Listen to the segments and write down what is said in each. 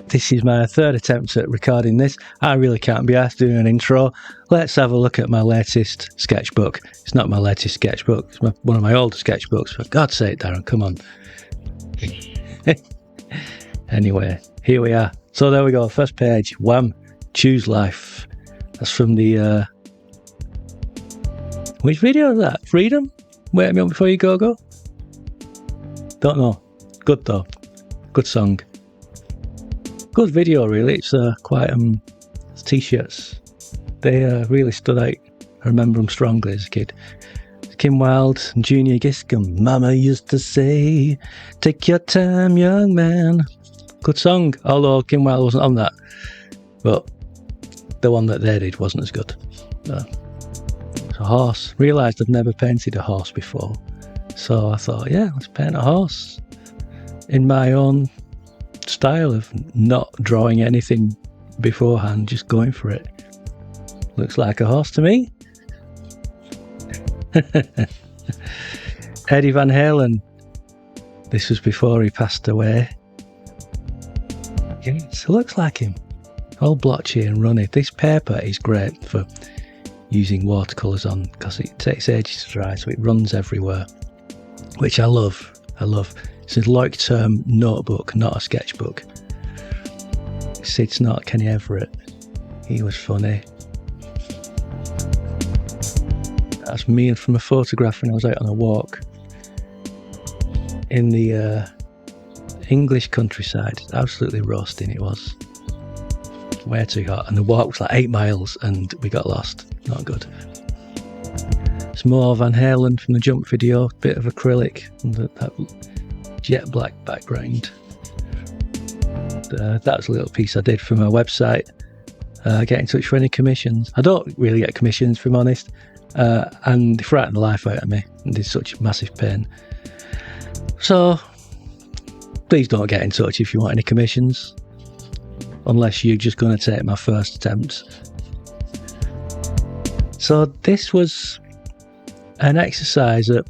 This is my third attempt at recording this. I really can't be asked doing an intro. Let's have a look at my latest sketchbook. It's not my latest sketchbook. It's one of my older sketchbooks. For God's sake, Darren, come on. Anyway, here we are. So there we go. First page. Wham. Choose life. That's from the... Which video is that? Freedom? Wait a minute before you go. Don't know. Good though. Good song. Good video, really. It's quite t-shirts. They really stood out. I remember them strongly as a kid. Kim Wilde and Junior Giscombe. Mama used to say, "Take your time, young man." Good song. Although Kim Wilde wasn't on that, but the one that they did wasn't as good. It's a horse. Realised I'd never painted a horse before, so I thought, yeah, let's paint a horse in my own style of not drawing anything beforehand, just going for it. Looks like a horse to me. Eddie Van Halen. This was before he passed away. Yes, it looks like him. All blotchy and runny. This paper is great for using watercolours on because it takes ages to dry, so it runs everywhere, which I love. It's a Leuchtturm notebook, not a sketchbook. Sid's not Kenny Everett. He was funny. That's me from a photograph when I was out on a walk in the English countryside. Absolutely roasting it was. Way too hot. And the walk was like 8 miles and we got lost. Not good. It's more Van Halen from the Jump video. Bit of acrylic. And that jet black background. That's a little piece I did for my website. Get in touch for any commissions. I don't really get commissions, if I'm honest, and they frighten the life out of me, and it's such massive pain. So please don't get in touch if you want any commissions, unless you're just going to take my first attempt. So this was an exercise at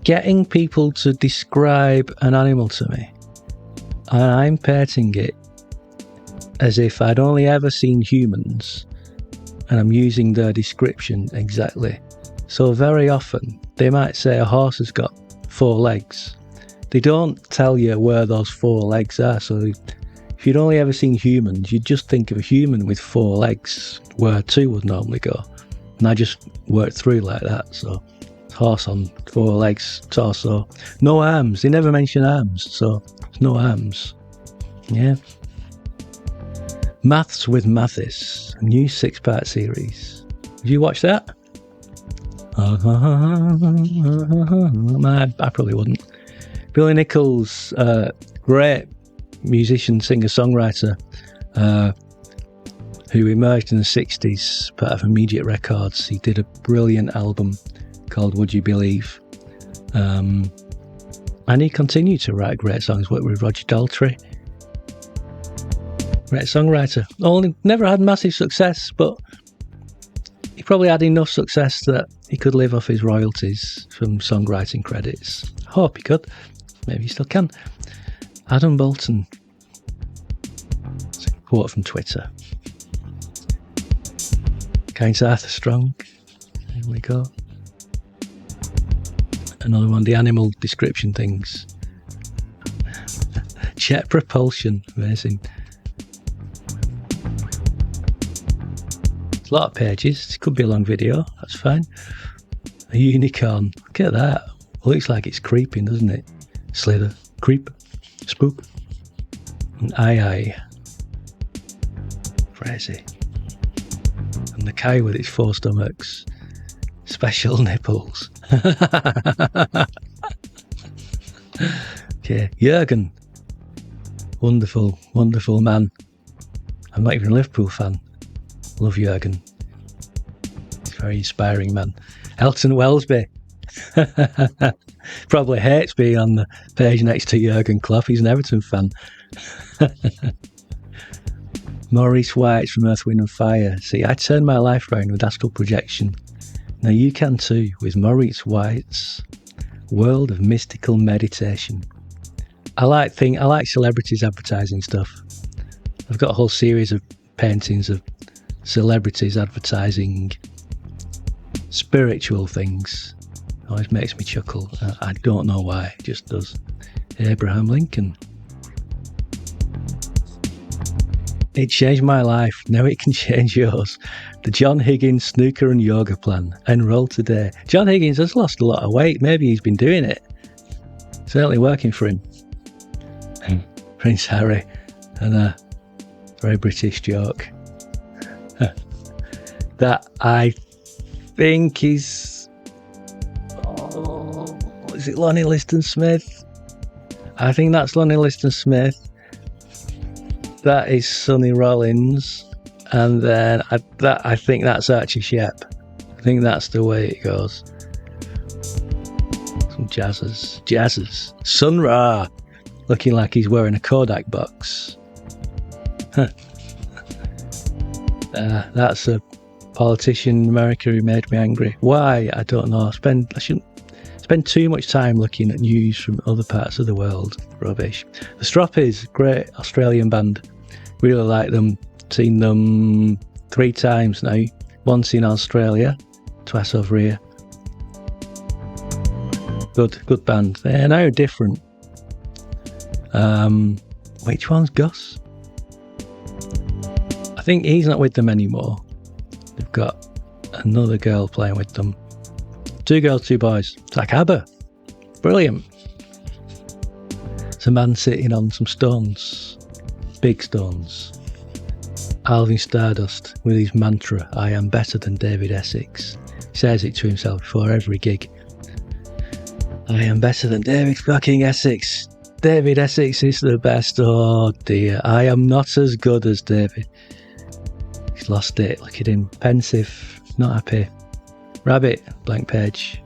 getting people to describe an animal to me, and I'm painting it as if I'd only ever seen humans, and I'm using their description exactly. So very often they might say a horse has got 4 legs. They don't tell you where those 4 legs are, so if you'd only ever seen humans, you'd just think of a human with 4 legs where 2 would normally go, and I just worked through like that. So horse on 4 legs, torso, no arms. They never mention arms, so there's no arms. Yeah. Maths with Mathis, a new 6-part series. Have you watched that? I probably wouldn't. Billy Nichols, great musician, singer, songwriter, who emerged in the 60s, part of Immediate Records. He did a brilliant album called Would You Believe? And he continued to write great songs, worked with Roger Daltrey. Great songwriter. Only never had massive success, but he probably had enough success that he could live off his royalties from songwriting credits. I hope he could. Maybe he still can. Adam Bolton. It's a quote from Twitter. Kind Arthur Strong. There we go. Another one, the animal description things. Jet propulsion. Amazing. A lot of pages. It could be a long video. That's fine. A unicorn. Look at that. Looks like it's creeping, doesn't it? Slither. Creep. Spook. And aye. Crazy. And the cow with its 4 stomachs. Special nipples. Okay. Jurgen. Wonderful, wonderful man. I'm not even a Liverpool fan. Love Jurgen. He's a very inspiring man. Elton Wellesby. Probably hates being on the page next to Jurgen Klopp. He's an Everton fan. Maurice White from Earth, Wind and Fire. See, I turned my life around with astral projection. Now you can too with Maurice White's World of Mystical Meditation. I like celebrities advertising stuff. I've got a whole series of paintings of celebrities advertising spiritual things. Always makes me chuckle. I don't know why, it just does. Abraham Lincoln. It changed my life. Now it can change yours. The John Higgins snooker and yoga plan. Enroll today. John Higgins has lost a lot of weight. Maybe he's been doing it. Certainly working for him. Prince Harry. And a very British joke. That I think is... is it Lonnie Liston Smith? I think that's Lonnie Liston Smith. That is Sonny Rollins, and then I think that's Archie Shepp. I think that's the way it goes. Some jazzers. Sun Ra, looking like he's wearing a Kodak box. That's a politician in America who made me angry. Why? I don't know. I shouldn't spend too much time looking at news from other parts of the world. Rubbish. The Stroppies, great Australian band. Really like them. Seen them 3 times now. Once in Australia, twice over here. Good band. They're now different. Which one's Gus? I think he's not with them anymore. They've got another girl playing with them. 2 girls, 2 boys. It's like ABBA. Brilliant. It's a man sitting on some stones. Big stones. Alvin Stardust with his mantra, I am better than David Essex. He says it to himself before every gig. I am better than David fucking Essex. David Essex is the best. Oh dear. I am not as good as David. He's lost it. Look at him. Pensive. Not happy. Rabbit. Blank page.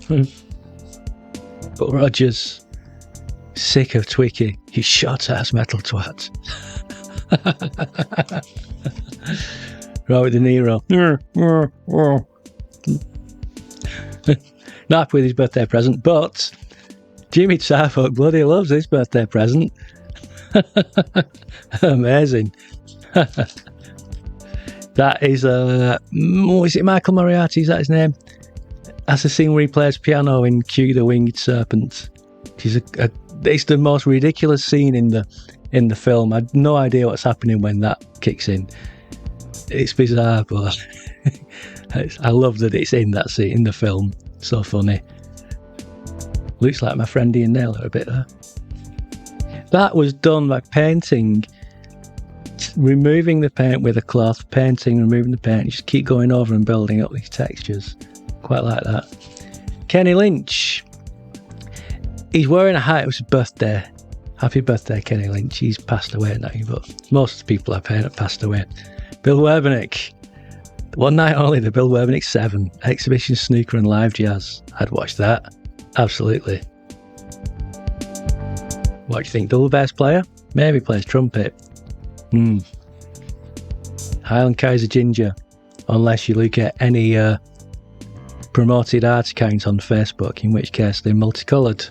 But Rogers. Sick of Twicky. You short-ass metal twat. Robert De Niro. Not happy with his birthday present, but Jimmy Tarfuck bloody loves his birthday present. Amazing. That is is it Michael Moriarty? Is that his name? That's the scene where he plays piano in Q the Winged Serpent. It's the most ridiculous scene in the film. I have no idea what's happening when that kicks in. It's bizarre, but I love that it's in that scene in the film. So funny. Looks like my friend Ian Naylor a bit there. That was done by painting, removing the paint with a cloth, painting, removing the paint, just keep going over and building up these textures. Quite like that. Kenny Lynch. He's wearing a hat. It was his birthday. Happy birthday, Kenny Lynch. He's passed away now, but most of the people I've heard have passed away. Bill Werbenick. One night only, the Bill Werbenick 7. Exhibition snooker and live jazz. I'd watch that. Absolutely. What do you think? Double bass player? Maybe plays trumpet. Highland Kaiser Ginger. Unless you look at any promoted art account on Facebook, in which case they're multicoloured.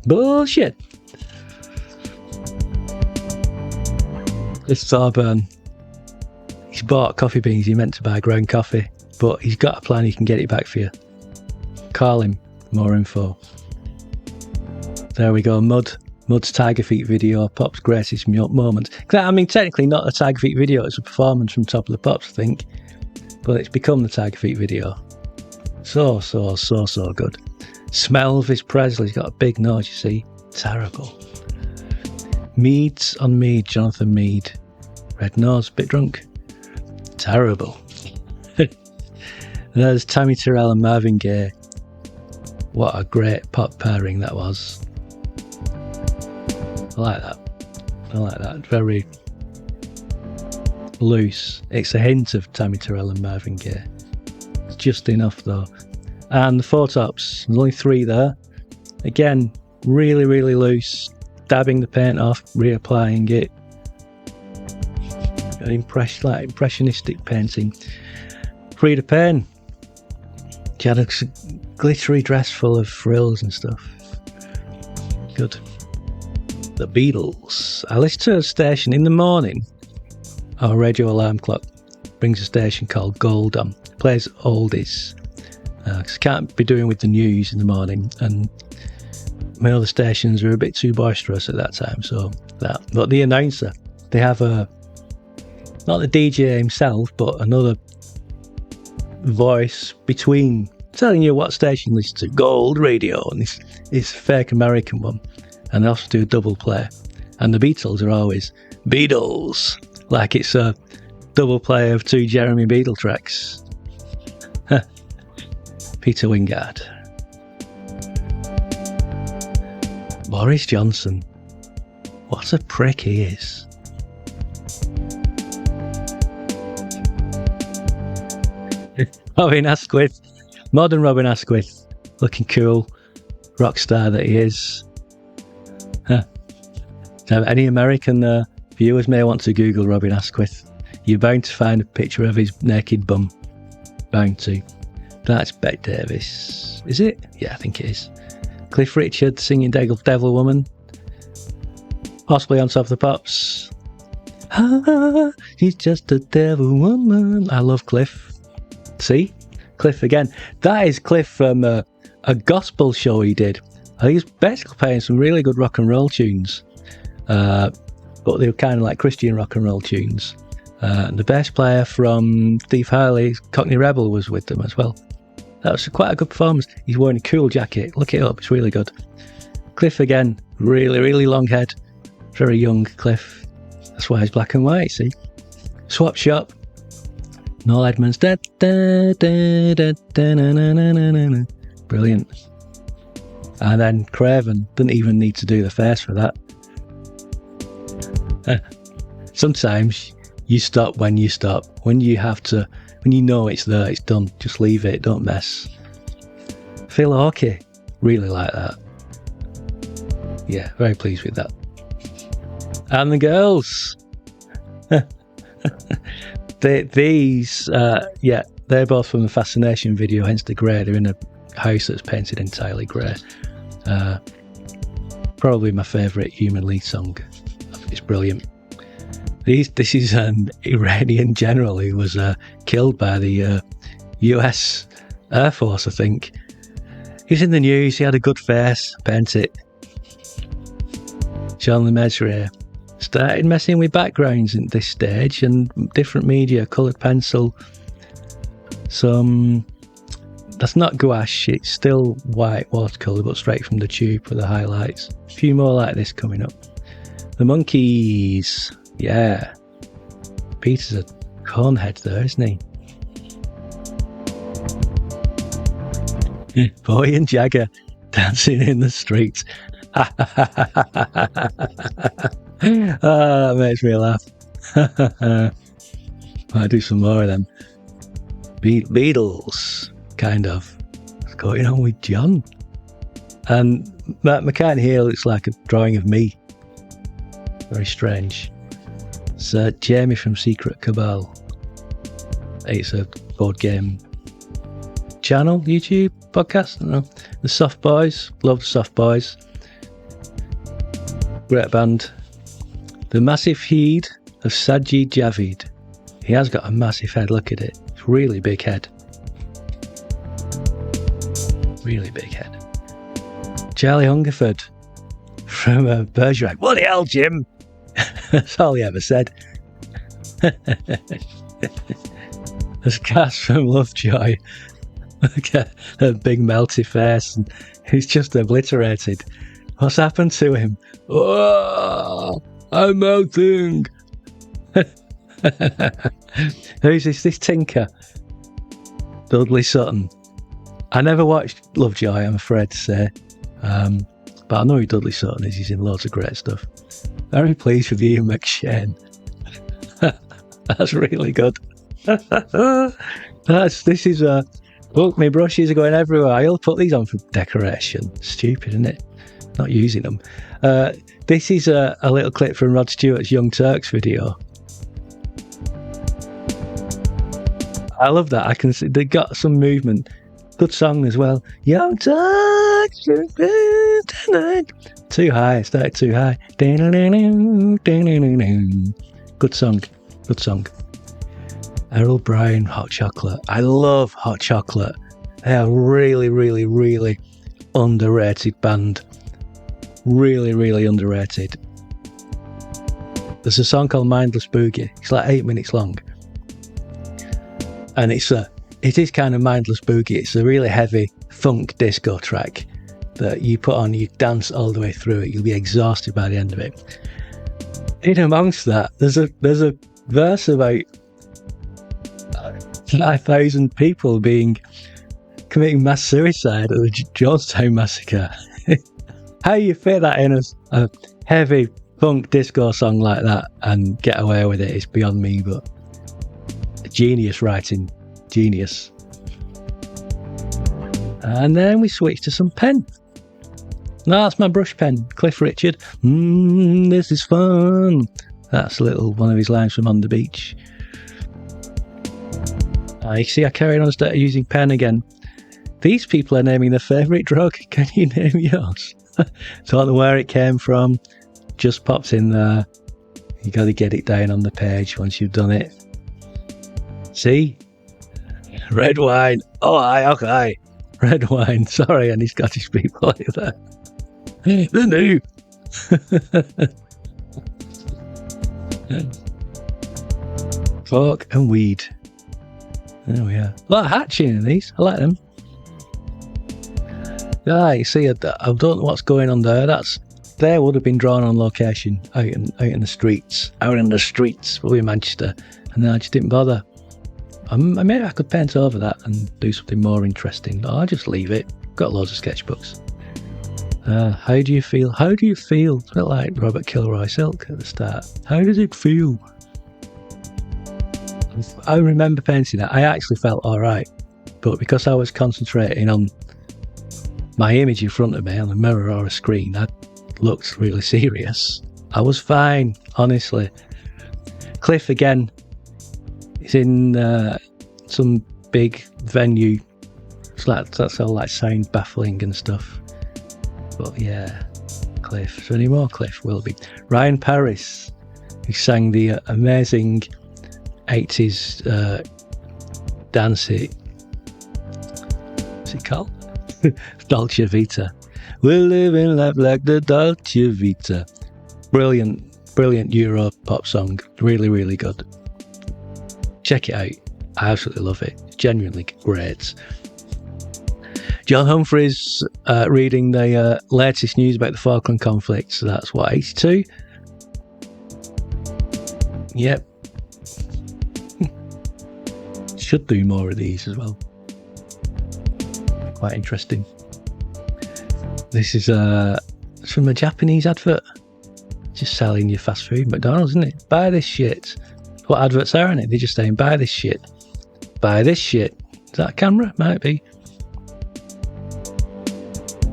Bullshit. This Thorburn. He's bought coffee beans. He meant to buy ground coffee, but he's got a plan. He can get it back for you. Call him. More info. There we go. Mud's Tiger Feet video. Pop's greatest moment. I mean, technically not a Tiger Feet video. It's a performance from Top of the Pops, I think. But it's become the Tiger Feet video. So good. Smell Elvis Presley's got a big nose, you see. Terrible. Meads on Mead. Jonathan Mead. Red nose. Bit drunk. Terrible. There's Tammy Terrell and Marvin Gaye. What a great pop pairing that was. I like that. Very loose. It's a hint of Tammy Terrell and Marvin Gaye. It's just enough though. And the Four Tops. There's only 3 there. Again, really, really loose. Dabbing the paint off, reapplying it. Impressionistic painting. Frida Payne. She had a glittery dress full of frills and stuff. Good. The Beatles. I listen to a station in the morning. Our radio alarm clock brings a station called Gold on. It plays oldies. Because I can't be doing with the news in the morning, and my other stations are a bit too boisterous at that time. So that, but the announcer, they have not the DJ himself, but another voice between telling you what station to listen to. Gold Radio, and this is a fake American one, and they also do a double play. And the Beatles are always Beatles, like it's a double play of 2 Jeremy Beadle tracks. Peter Wingard. Boris Johnson. What a prick he is. Robin Asquith. Modern Robin Asquith. Looking cool. Rock star that he is. So any American viewers may want to Google Robin Asquith. You're bound to find a picture of his naked bum. Bound to. That's Bette Davis. Is it? Yeah, I think it is. Cliff Richard singing Devil Woman. Possibly on Top of the Pops. Ah, she's just a devil woman. I love Cliff. See? Cliff again. That is Cliff from a gospel show he did. He's basically playing some really good rock and roll tunes. But they were kind of like Christian rock and roll tunes. And the bass player from Steve Harley's Cockney Rebel was with them as well. That was quite a good performance. He's wearing a cool jacket. Look it up. It's really good. Cliff again. Really, really long head. Very young Cliff. That's why he's black and white, see? Swap Shop. Noel Edmonds. Da, da, da, da, da, na, na, na, na, na. Brilliant. And then Craven. Didn't even need to do the face for that. Sometimes you stop when you stop. When you have to, when you know it's there, it's done. Just leave it. Don't mess. Phil Hawkey. Really like that. Yeah, very pleased with that. And the girls. They're both from the Fascination video, hence the grey. They're in a house that's painted entirely grey. Probably my favourite Human League song. It's brilliant. This is an Iranian general who was killed by the US Air Force, I think. He's in the news. He had a good face. Paint it. Jean Lemaitre started messing with backgrounds at this stage and different media, coloured pencil. That's not gouache, it's still white watercolour, but straight from the tube for the highlights. A few more like this coming up. The Monkeys, yeah. Peter's a cornhead there, isn't he? Boy and Jagger dancing in the street. That makes me laugh. I'll do some more of them. Beatles, kind of. What's going on with John? And Matt McCann here looks like a drawing of me. Very strange. It's Jamie from Secret Cabal. It's a board game channel, YouTube, podcast. I don't know. The Soft Boys. Love the Soft Boys. Great band. The Massive Heed of Sajid Javid. He has got a massive head, look at it. It's really big head. Really big head. Charlie Hungerford from Bergerac. What the hell, Jim? That's all he ever said. There's Cass from Lovejoy. Look at a big melty face, and he's just obliterated. What's happened to him? Oh, I'm melting. Who's this Tinker? Dudley Sutton. I never watched Lovejoy, I'm afraid to say. But I know who Dudley Sutton is. He's in loads of great stuff. Very pleased with Ian McShane. That's really good. This is look, my brushes are going everywhere. I'll put these on for decoration. Stupid, isn't it? Not using them. This is a little clip from Rod Stewart's Young Turks video. I love that. I can see they got some movement. Good song as well. Young touch tonight. Too high. It started too high. Good song. Good song. Errol Bryan, Hot Chocolate. I love Hot Chocolate. They are really, really, really underrated band. Really, really underrated. There's a song called Mindless Boogie. It's like 8 minutes long. And it is kind of Mindless Boogie. It's a really heavy funk disco track that you put on, you dance all the way through it. You'll be exhausted by the end of it. In amongst that, there's a verse about 5,000 people committing mass suicide at the Jonestown massacre. How you fit that in a heavy funk disco song like that and get away with it is beyond me, but genius writing. Genius. And then we switch to some pen. No, that's my brush pen. Cliff Richard. This is fun. That's one of his lines from On the Beach. You see, I carried on started using pen again. These people are naming their favourite drug. Can you name yours? Don't know where it came from. Just pops in there. You got to get it down on the page once you've done it. See? Red wine. Oh, aye, okay. Red wine. Sorry, any Scottish people like that. The new. Fork and weed. There we are. A lot of hatching in these. I like them. Yeah, you see, I don't know what's going on there. They would have been drawn on location out in the streets. Out in the streets of Manchester. And then I just didn't bother. Maybe I could paint over that and do something more interesting. I'll just leave it. Got loads of sketchbooks. How do you feel? How do you feel? It's a bit like Robert Kilroy Silk at the start. How does it feel? I remember painting that. I actually felt alright. But because I was concentrating on my image in front of me on a mirror or a screen, that looked really serious. I was fine, honestly. Cliff again. It's in some big venue. That's all like sound baffling and stuff. But yeah, Cliff. Is there any more Cliff? Will be. Ryan Paris, who sang the amazing 80s dance hit. What's it called? Dolce Vita. We're living life like the Dolce Vita. Brilliant Euro pop song. Really, really good. Check it out. I absolutely love it. It's genuinely great. John Humphrey's reading the latest news about the Falkland conflict. So that's what, 82? Yep. Should do more of these as well. Quite interesting. This is it's from a Japanese advert. Just selling you fast food. McDonald's, isn't it? Buy this shit. What adverts are in it? They're just saying, buy this shit. Buy this shit. Is that a camera? Might be.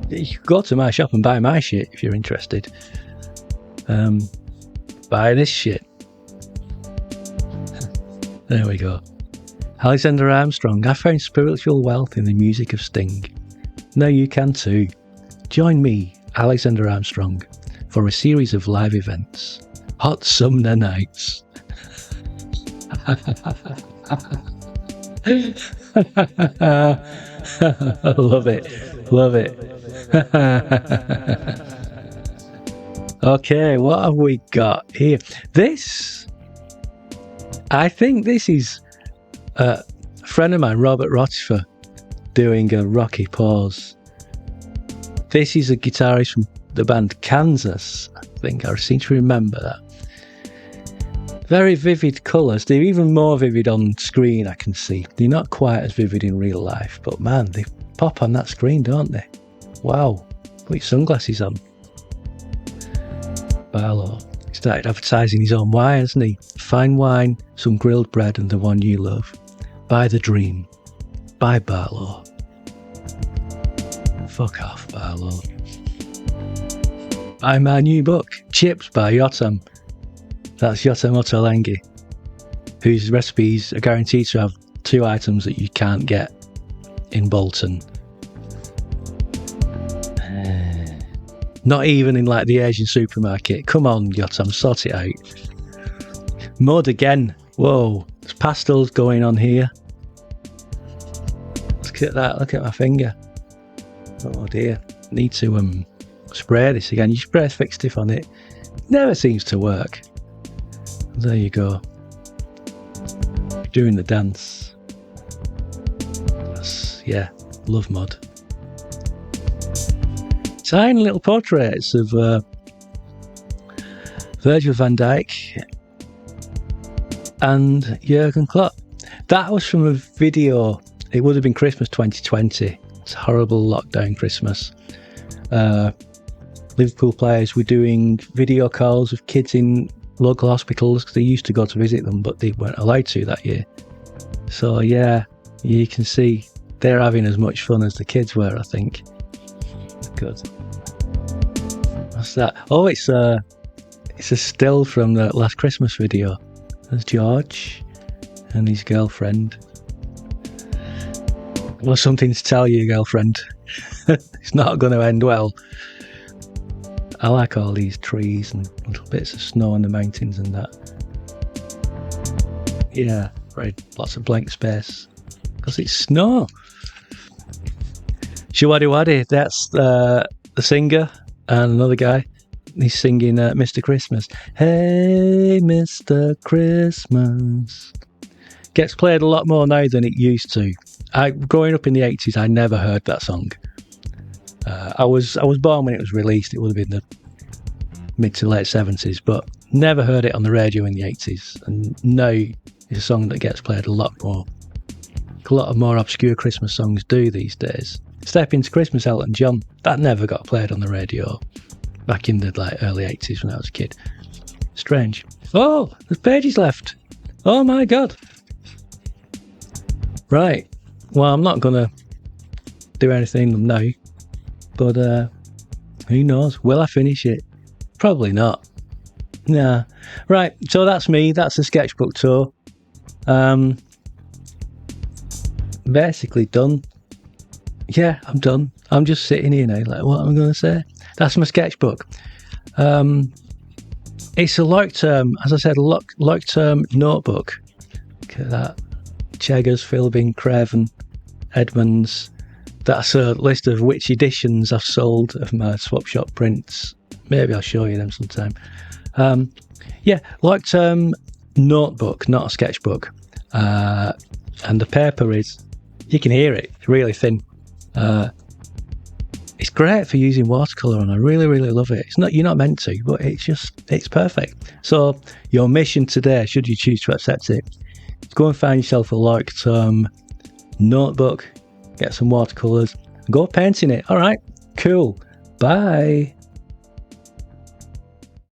You can go to my shop and buy my shit if you're interested. Buy this shit. There we go. Alexander Armstrong. I found spiritual wealth in the music of Sting. Now you can too. Join me, Alexander Armstrong, for a series of live events. Hot summer nights. Love it. Love it. Okay, what have we got here? I think this is a friend of mine, Robert Rochefort, doing a Rocky pause. This is a guitarist from the band Kansas, I think. I seem to remember that. Very vivid colours. They're even more vivid on screen, I can see. They're not quite as vivid in real life, but man, they pop on that screen, don't they? Wow. Put your sunglasses on. Barlow. He started advertising his own wine, hasn't he? Fine wine, some grilled bread, and the one you love. Buy the dream. Buy Barlow. Fuck off, Barlow. Buy my new book, Chips by Yotam. That's Yotam Ottolenghi, whose recipes are guaranteed to have 2 items that you can't get in Bolton. Not even in like the Asian supermarket. Come on, Yotam, sort it out. Mud again. Whoa, there's pastels going on here. Look at that, look at my finger. Oh dear, need to spray this again. You spray Fix Stiff on it. Never seems to work. There you go. Doing the dance. Yeah, love mud. Tiny little portraits of Virgil van Dijk and Jurgen Klopp. That was from a video. It would have been Christmas 2020. It's a horrible lockdown Christmas. Liverpool players were doing video calls of kids in local hospitals because they used to go to visit them, but they weren't allowed to that year. So yeah, you can see they're having as much fun as the kids were, I think. Good. What's that? Oh, it's a still from the last Christmas video. There's George and his girlfriend. Well, something to tell you, girlfriend. It's not going to end well. I like all these trees and little bits of snow on the mountains and that. Yeah, right. Lots of blank space because it's snow. Shawadi Wadi, that's the singer and another guy. He's singing Mr. Christmas. Hey, Mr. Christmas. Gets played a lot more now than it used to. Growing up in the 80s, I never heard that song. I was born when it was released. It would have been the mid to late 70s, but never heard it on the radio in the 80s. And now it's a song that gets played a lot more. A lot of more obscure Christmas songs do these days. Step Into Christmas, Elton John. That never got played on the radio back in the early 80s when I was a kid. Strange. Oh, there's pages left. Oh my God. Right. Well, I'm not going to do anything now, but who knows? Will I finish it? Probably not. Nah. Right, so that's me. That's the sketchbook tour. Basically done. Yeah, I'm done. I'm just sitting here now, like, what am I going to say? That's my sketchbook. It's a Leuchtturm, as I said, a Leuchtturm notebook. Look at that. Cheggers, Philbin, Craven, Edmonds. That's a list of which editions I've sold of my swap shop prints. Maybe I'll show you them sometime. Yeah, Leuchtturm notebook, not a sketchbook. And the paper is, you can hear it, it's really thin. It's great for using watercolour on. I really, really love it. You're not meant to, but it's perfect. So your mission today, should you choose to accept it, is go and find yourself a Leuchtturm notebook, get some watercolours, and go painting it. All right, cool. Bye.